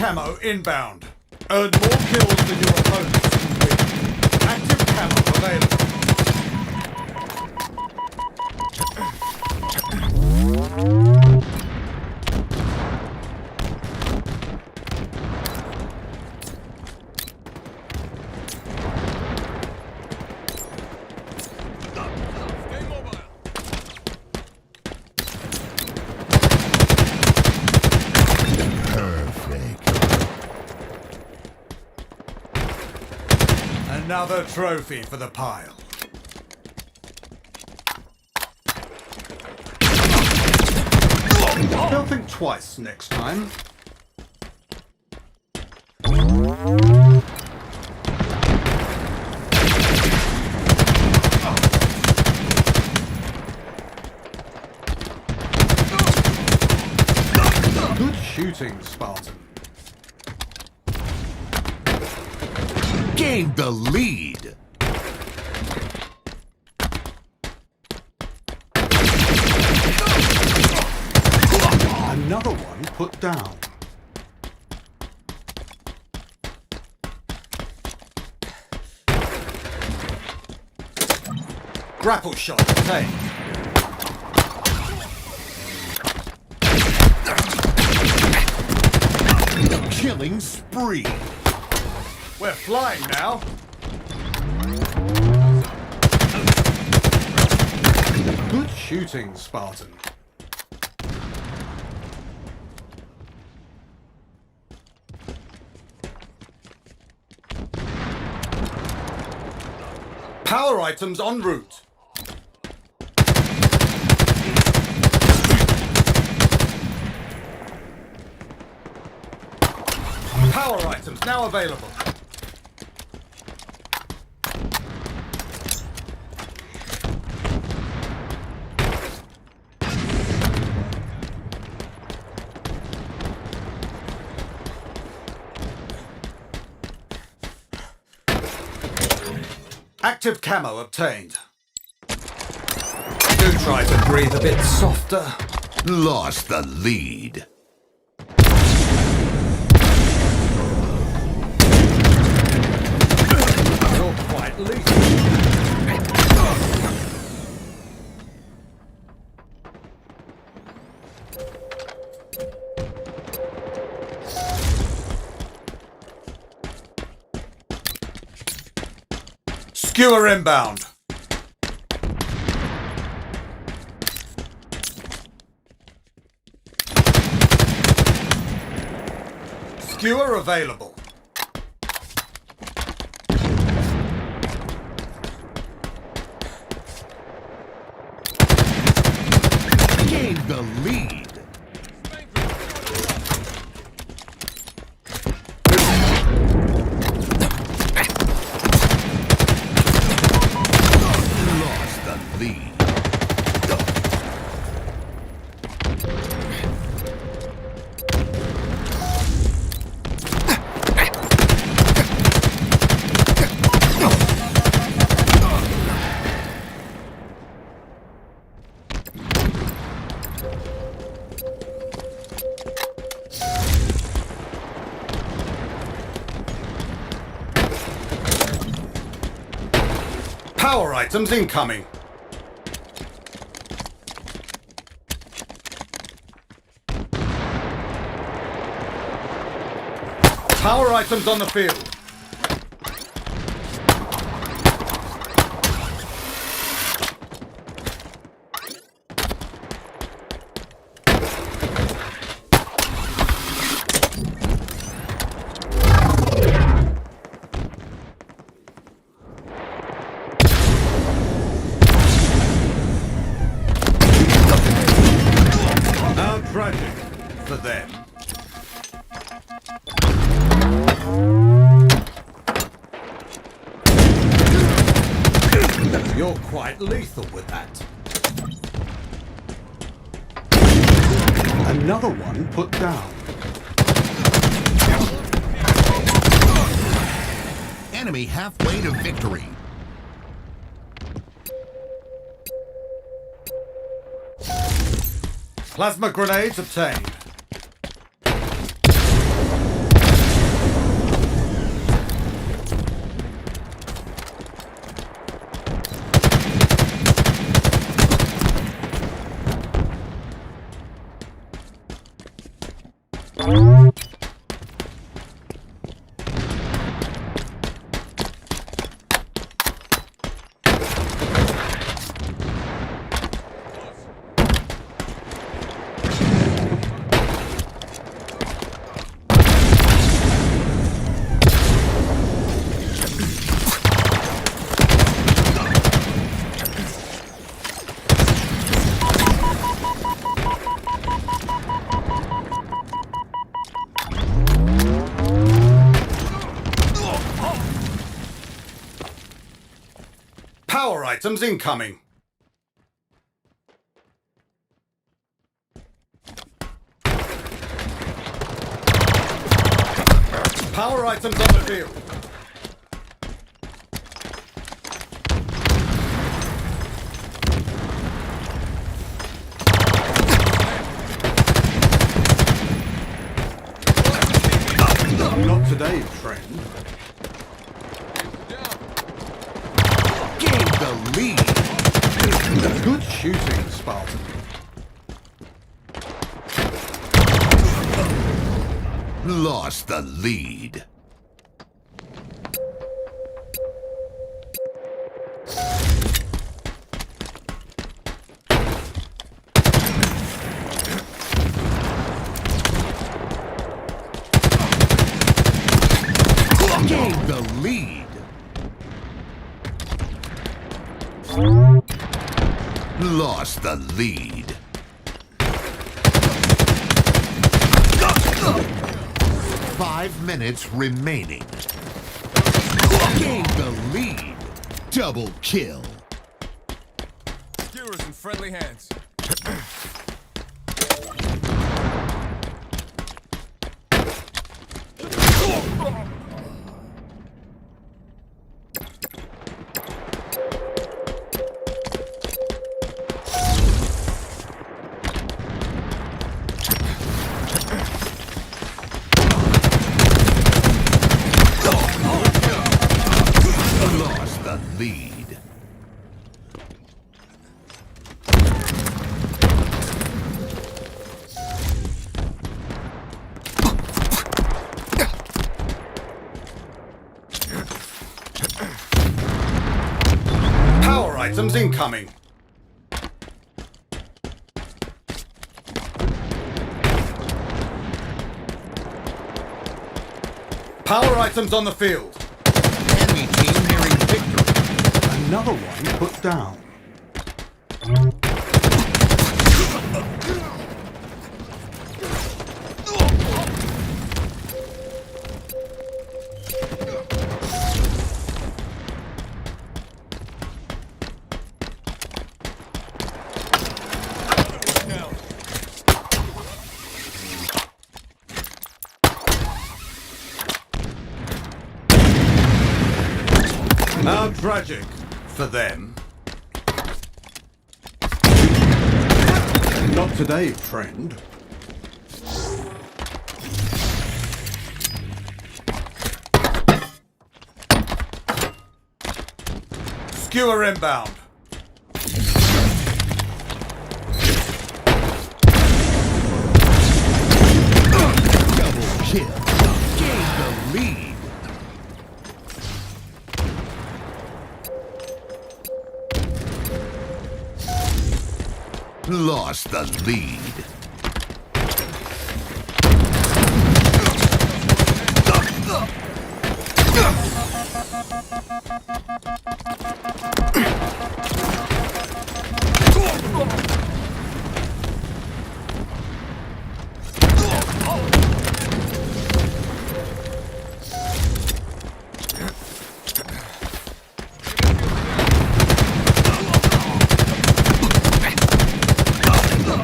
camo inbound. Earn more kills than your opponents can win. Active camo available. Another trophy for the pile. They'll think twice next time. Good shooting, Spartan. Gained the lead. Another one put down. Grapple shot obtained. Killing spree. We're flying now. Good shooting, Spartan. Power items en route. Power items now available. Active camo obtained. Do try to breathe a bit softer. Lost the lead. You're quite lethal. Skewer inbound. Skewer available. Gained the lead. Lost the lead. Power items incoming. Power items on the field. How tragic for them. You're quite lethal with that. Another one put down. Enemy halfway to victory. Plasma grenades obtained. items incoming. Power items on the field. Not today, friend. Gained the lead. Good shooting, Spartan. Lost the lead. Gained the lead. Lost the lead. 5 minutes remaining. Gained the lead. Double kill. Skewers in friendly hands. Lost the lead. Power items incoming. Power items on the field. Enemy team nearing victory. Another one put down. How tragic for them. Not today, friend. Skewer inbound. Double kill. Gained the lead. Lost the lead.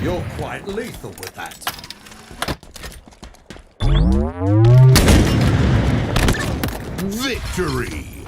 You're quite lethal with that. Victory.